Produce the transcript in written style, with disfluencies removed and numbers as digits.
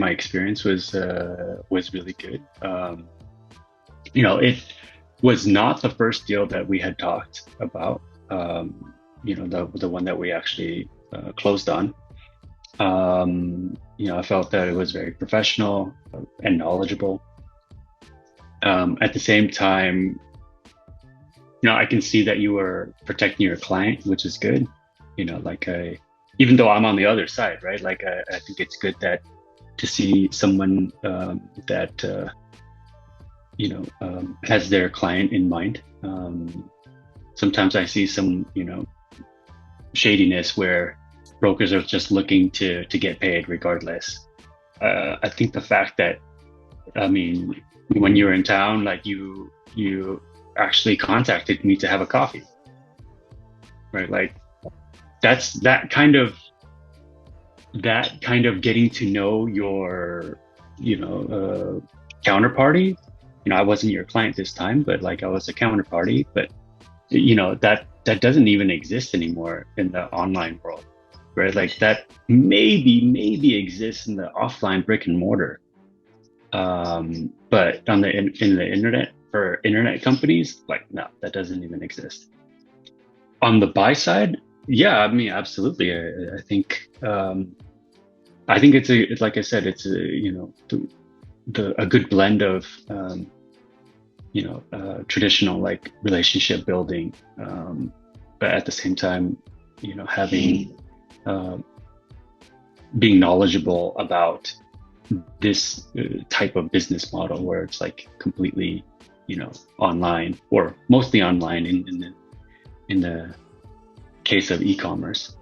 my experience was really good. It was not the first deal that we had talked about. The one that we actually closed on. I felt that it was very professional and knowledgeable. At the same time, I can see that you were protecting your client, which is good. Even though I'm on the other side, right? I think it's good that to see someone that has their client in mind. Sometimes I see some, shadiness where brokers are just looking to get paid regardless. I think the fact that, when you were in town, you actually contacted me to have a coffee, right? That's that kind of getting to know your, counterparty. I wasn't your client this time, but I was a counterparty, but that doesn't even exist anymore in the online world, right? That maybe exists in the offline brick and mortar. But in the internet, for internet companies, no, that doesn't even exist. On the buy side, yeah, absolutely. I think it's like I said, it's a good blend of traditional relationship building, but at the same time, having being knowledgeable about this type of business model where it's completely online, or mostly online in the case of e-commerce.